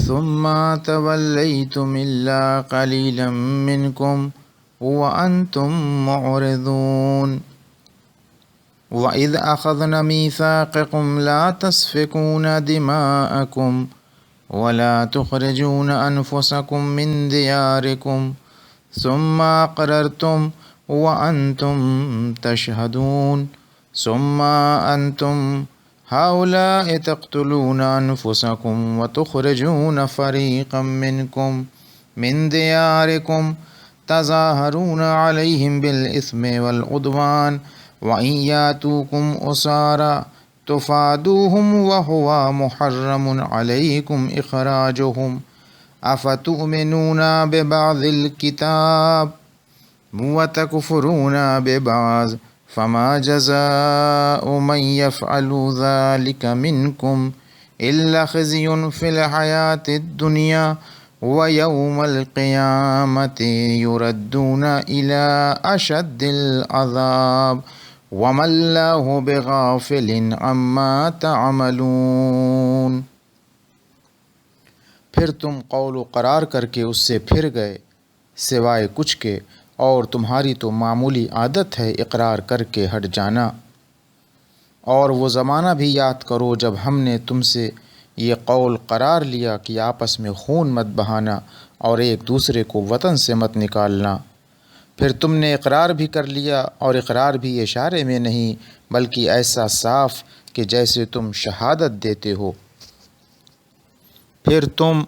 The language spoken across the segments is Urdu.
ثم توليتم إلا قليلا منكم وأنتم معرضون وإذ أخذنا ميثاقكم لا تسفكون دماءكم ولا تخرجون أنفسكم من دياركم ثم أقررتم وأنتم تشهدون ثم أنتم هؤلاء تقتلون أنفسكم وتخرجون فريقا منكم من دياركم تظاهرون عليهم بالإثم والعدوان وإن يأتوكم أسارى تفادوهم وهو محرم عليكم إخراجهم أفتؤمنون ببعض الكتاب وتكفرون ببعض فما جزاء من يفعل ذلك منكم إلا خزي في الحياة الدنيا ويوم القيامة يردون إلى أشد العذاب وما الله بغافل عما تعملون۔ پھر تم قول و قرار کر کے اس سے پھر گئے سوائے کچھ کے، اور تمہاری تو معمولی عادت ہے اقرار کر کے ہٹ جانا۔ اور وہ زمانہ بھی یاد کرو جب ہم نے تم سے یہ قول قرار لیا کہ آپس میں خون مت بہانا اور ایک دوسرے کو وطن سے مت نکالنا۔ پھر تم نے اقرار بھی کر لیا، اور اقرار بھی اشارے میں نہیں بلکہ ایسا صاف کہ جیسے تم شہادت دیتے ہو۔ پھر تم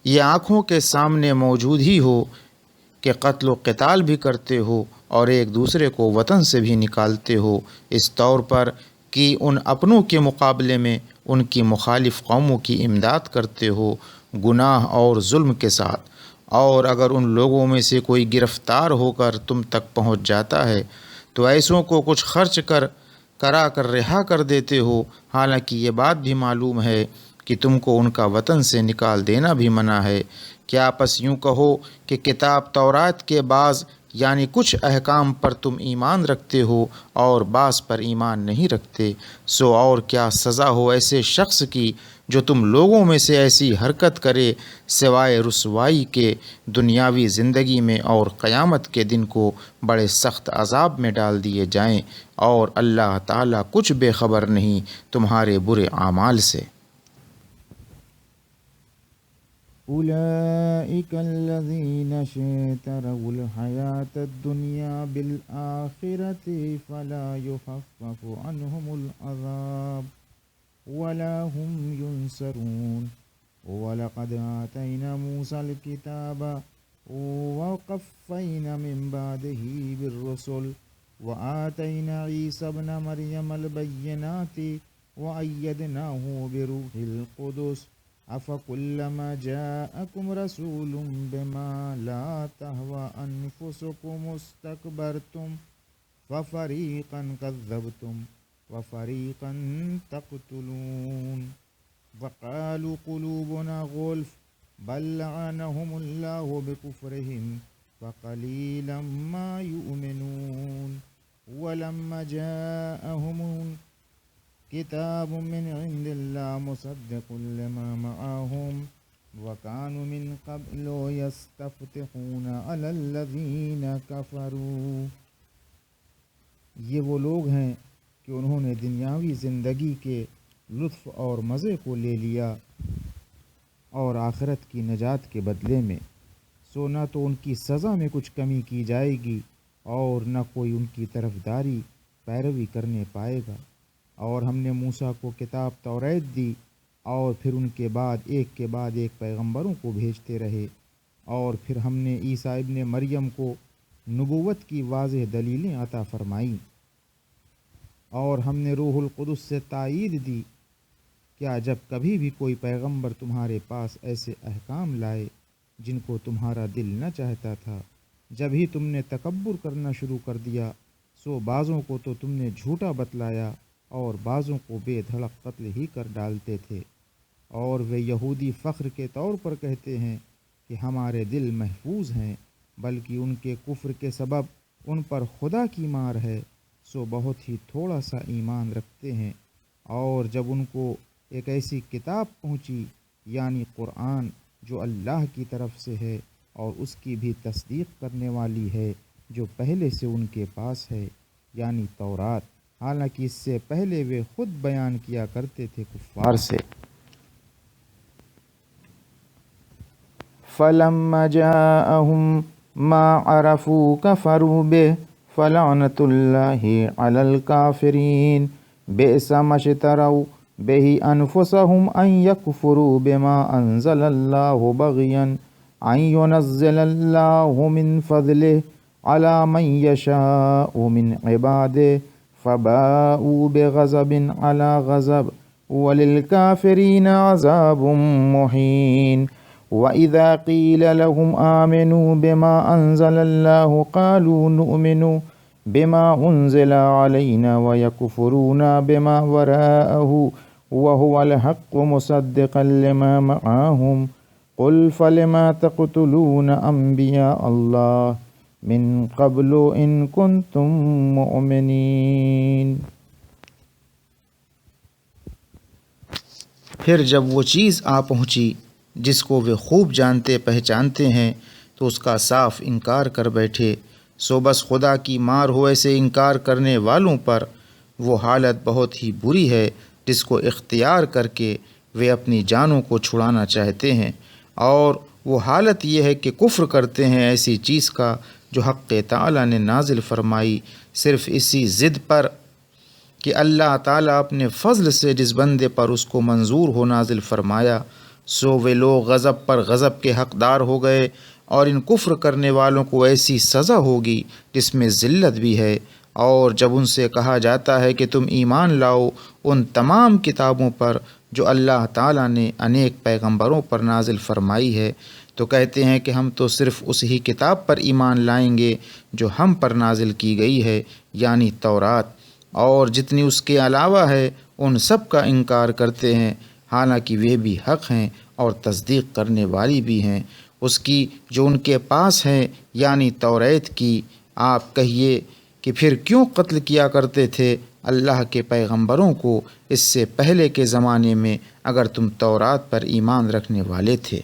یہ آنکھوں کے سامنے موجود ہی ہو کہ قتل و قتال بھی کرتے ہو اور ایک دوسرے کو وطن سے بھی نکالتے ہو، اس طور پر کہ ان اپنوں کے مقابلے میں ان کی مخالف قوموں کی امداد کرتے ہو گناہ اور ظلم کے ساتھ۔ اور اگر ان لوگوں میں سے کوئی گرفتار ہو کر تم تک پہنچ جاتا ہے تو ایسوں کو کچھ خرچ کرا کر رہا کر دیتے ہو، حالانکہ یہ بات بھی معلوم ہے کہ تم کو ان کا وطن سے نکال دینا بھی منع ہے۔ کیا پس یوں کہو کہ کتاب تورات کے بعض یعنی کچھ احکام پر تم ایمان رکھتے ہو اور بعض پر ایمان نہیں رکھتے؟ سو اور کیا سزا ہو ایسے شخص کی جو تم لوگوں میں سے ایسی حرکت کرے سوائے رسوائی کے دنیاوی زندگی میں، اور قیامت کے دن کو بڑے سخت عذاب میں ڈال دیے جائیں، اور اللہ تعالیٰ کچھ بے خبر نہیں تمہارے برے اعمال سے۔ أولئك الذين اشتروا الحياة الدنيا بالآخرة فلا يخفف عنهم العذاب ولا هم ينصرون ولقد آتينا موسى الكتاب وقفينا من بعده بالرسل وآتينا عيسى ابن مريم البينات وأيدناه بروح القدس أفكلما جاءكم رسول بما لا تهوى أنفسكم استكبرتم ففريقا كذبتم وفريقا تقتلون وقالوا قلوبنا غلف بل لعنهم الله بكفرهم فقليلا ما يؤمنون ولما جاءهم كتاب من عند الله مصدق لما معهم وكانوا من قبل يستفتحون على الذين كفروا۔ یہ وہ لوگ ہیں کہ انہوں نے دنیاوی زندگی کے لطف اور مزے کو لے لیا اور آخرت کی نجات کے بدلے میں، سو نہ تو ان کی سزا میں کچھ کمی کی جائے گی اور نہ کوئی ان کی طرفداری پیروی کرنے پائے گا۔ اور ہم نے موسیٰ کو کتاب توریت دی، اور پھر ان کے بعد ایک پیغمبروں کو بھیجتے رہے، اور پھر ہم نے عیسیٰ ابن مریم کو نبوت کی واضح دلیلیں عطا فرمائیں، اور ہم نے روح القدس سے تائید دی۔ کیا جب کبھی بھی کوئی پیغمبر تمہارے پاس ایسے احکام لائے جن کو تمہارا دل نہ چاہتا تھا، جب ہی تم نے تکبر کرنا شروع کر دیا، سو بعضوں کو تو تم نے جھوٹا بتلایا اور بعضوں کو بے دھڑک قتل ہی کر ڈالتے تھے۔ اور وہ یہودی فخر کے طور پر کہتے ہیں کہ ہمارے دل محفوظ ہیں، بلکہ ان کے کفر کے سبب ان پر خدا کی مار ہے، سو بہت ہی تھوڑا سا ایمان رکھتے ہیں۔ اور جب ان کو ایک ایسی کتاب پہنچی یعنی قرآن جو اللہ کی طرف سے ہے، اور اس کی بھی تصدیق کرنے والی ہے جو پہلے سے ان کے پاس ہے، یعنی تورات، حالانکہ اس سے پہلے وہ خود بیان کیا کرتے تھے کفار سے۔ فَلَمَّا جَاءَهُم مَّا عَرَفُوا كَفَرُوا بِهِ فَلَعْنَةُ اللَّهِ عَلَى الْكَافِرِينَ بِئْسَ مَا اشْتَرَوْا بِهِ أَنفُسَهُمْ أَن يَكْفُرُوا بِمَا أَنزَلَ اللَّهُ بَغْيًا أن ينزل الله من فضله على من يشاء من عباده فباءوا بغضب على غضب وللكافرين عذاب مهين وإذا قيل لهم آمنوا بما أنزل الله قالوا نؤمن بما أنزل علينا ويكفرون بما وراءه وهو الحق مصدقا لما معهم قل فلما تقتلون انبیاء اللہ من قبل ان کنتم مؤمنین۔ پھر جب وہ چیز آ پہنچی جس کو وہ خوب جانتے پہچانتے ہیں تو اس کا صاف انکار کر بیٹھے، سو بس خدا کی مار ہو ایسے انکار کرنے والوں پر وہ حالت بہت ہی بری ہے جس کو اختیار کر کے وہ اپنی جانوں کو چھڑانا چاہتے ہیں، اور وہ حالت یہ ہے کہ کفر کرتے ہیں ایسی چیز کا جو حق تعالیٰ نے نازل فرمائی، صرف اسی ضد پر کہ اللہ تعالیٰ اپنے فضل سے جس بندے پر اس کو منظور ہو نازل فرمایا، سو وہ لوگ غضب پر غضب کے حقدار ہو گئے، اور ان کفر کرنے والوں کو ایسی سزا ہوگی جس میں ذلت بھی ہے۔ اور جب ان سے کہا جاتا ہے کہ تم ایمان لاؤ ان تمام کتابوں پر جو اللہ تعالیٰ نے انیک پیغمبروں پر نازل فرمائی ہے، تو کہتے ہیں کہ ہم تو صرف اسی کتاب پر ایمان لائیں گے جو ہم پر نازل کی گئی ہے، یعنی تورات، اور جتنی اس کے علاوہ ہے ان سب کا انکار کرتے ہیں، حالانکہ وہ بھی حق ہیں اور تصدیق کرنے والی بھی ہیں اس کی جو ان کے پاس ہے، یعنی توریت کی۔ آپ کہیے کہ پھر کیوں قتل کیا کرتے تھے اللہ کے پیغمبروں کو اس سے پہلے کے زمانے میں اگر تم تورات پر ایمان رکھنے والے تھے؟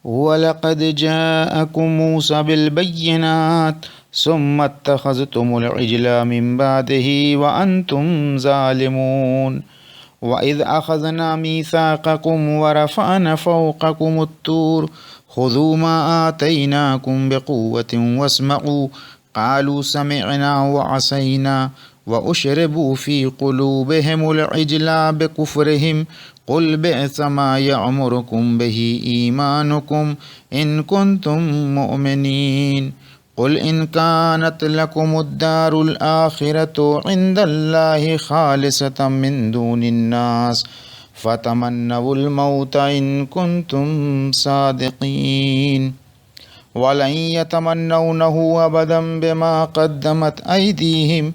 وَلَقَدْ جَاءَكُم مُوسَىٰ بِالْبَيِّنَاتِ ثُمَّ اتَّخَذْتُمُ الْعِجْلَ مِن بَعْدِهِ وَأَنتُمْ ظَالِمُونَ وَإِذْ أَخَذْنَا مِيثَاقَكُمْ وَرَفَعْنَا فَوْقَكُمُ الطُّورَ خُذُوا مَا آتَيْنَاكُمْ بِقُوَّةٍ وَاسْمَعُوا قَالُوا سَمِعْنَا وَعَصَيْنَا وَأُشْرِبُوا فِي قُلُوبِهِمُ الْعِجْلَ بِكُفْرِهِمْ قُلْ بِئْسَ مَا يَأْمُرُكُمْ بِهِ إِيمَانُكُمْ إِن كُنتُم مُّؤْمِنِينَ قُلْ إِن كَانَتْ لَكُمُ الدَّارُ الْآخِرَةُ عِندَ اللَّهِ خَالِصَةً مِّن دُونِ النَّاسِ فَتَمَنَّوُا الْمَوْتَ إِن كُنتُم صَادِقِينَ وَلَن يَتَمَنَّوْنَهُ أَبَدًا بِمَا قَدَّمَتْ أَيْدِيهِمْ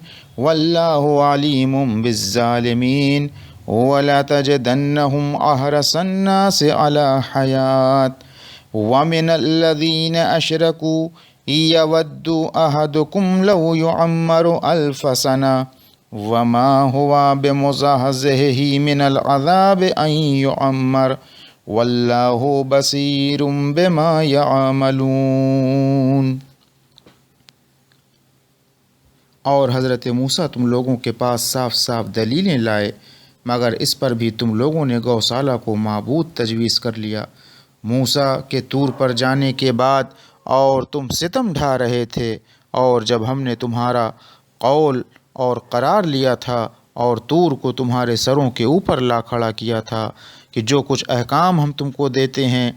وَاللَّهُ عَلِيمٌ بِالظَّالِمِينَ وَلَا تَجِدَنَّهُمْ أَحْرَصَ النَّاسِ عَلَىٰ حَيَاةٍ وَمِنَ الَّذِينَ أَشْرَكُوا يَوَدُّ أَحَدُكُمْ لَوْ يُعَمَّرُ أَلْفَ سَنَةٍ وَمَا هُوَ بِمُزَحْزِحِهِ مِنَ الْعَذَابِ أَن يُعَمَّرَ وَاللَّهُ بَصِيرٌ بِمَا يَعْمَلُونَ۔ اور حضرت موسیٰ تم لوگوں کے پاس صاف صاف دلیلیں لائے، مگر اس پر بھی تم لوگوں نے گوسالہ کو معبود تجویز کر لیا۔ موسیٰ کے طور پر جانے کے بعد اور تم ستم ڈھا رہے تھے، اور جب ہم نے تمہارا قول اور قرار لیا تھا اور طور کو تمہارے سروں کے اوپر لا کھڑا کیا تھا کہ جو کچھ احکام ہم تم کو دیتے ہیں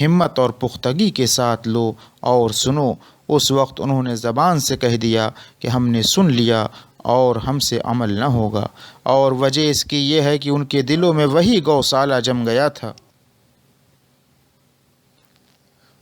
ہمت اور پختگی کے ساتھ لو اور سنو، اس وقت انہوں نے زبان سے کہہ دیا کہ ہم نے سن لیا اور ہم سے عمل نہ ہوگا، اور وجہ اس کی یہ ہے کہ ان کے دلوں میں وہی گوسالہ جم گیا تھا۔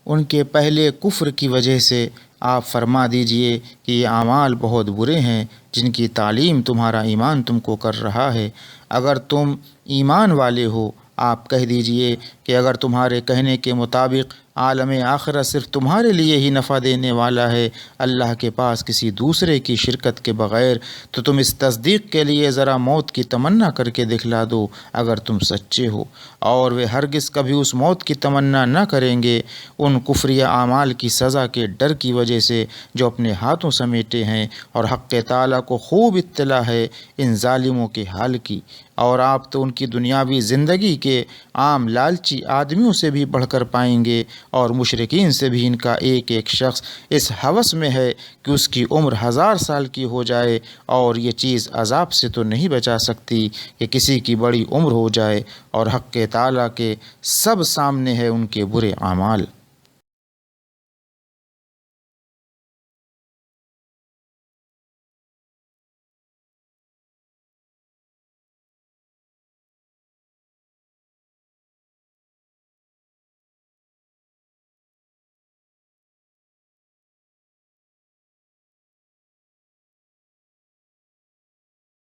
ان کے پہلے کفر کی وجہ سے آپ فرما دیجئے کہ یہ اعمال بہت برے ہیں جن کی تعلیم تمہارا ایمان تم کو کر رہا ہے۔ اگر تم ایمان والے ہو، آپ کہہ دیجئے کہ اگر تمہارے کہنے کے مطابق عالم آخرت صرف تمہارے لیے ہی نفع دینے والا ہے، اللہ کے پاس کسی دوسرے کی شرکت کے بغیر۔ تو تم اس تصدیق کے لیے ذرا موت کی تمنا کر کے دکھلا دو اگر تم سچے ہو۔ اور وہ ہرگز کبھی اس موت کی تمنا نہ کریں گے ان کفریہ اعمال کی سزا کے ڈر کی وجہ سے جو اپنے ہاتھوں سمیٹے ہیں، اور حق تعالیٰ کو خوب اطلاع ہے ان ظالموں کے حال کی۔ اور آپ تو ان کی دنیاوی زندگی کے عام لالچی آدمیوں سے بھی بڑھ کر پائیں گے، اور مشرکین سے بھی ان کا ایک ایک شخص اس ہوس میں ہے کہ اس کی عمر 1000 سال کی ہو جائے، اور یہ چیز عذاب سے تو نہیں بچا سکتی کہ کسی کی بڑی عمر ہو جائے، اور حق تعالیٰ کے سب سامنے ہے ان کے برے اعمال۔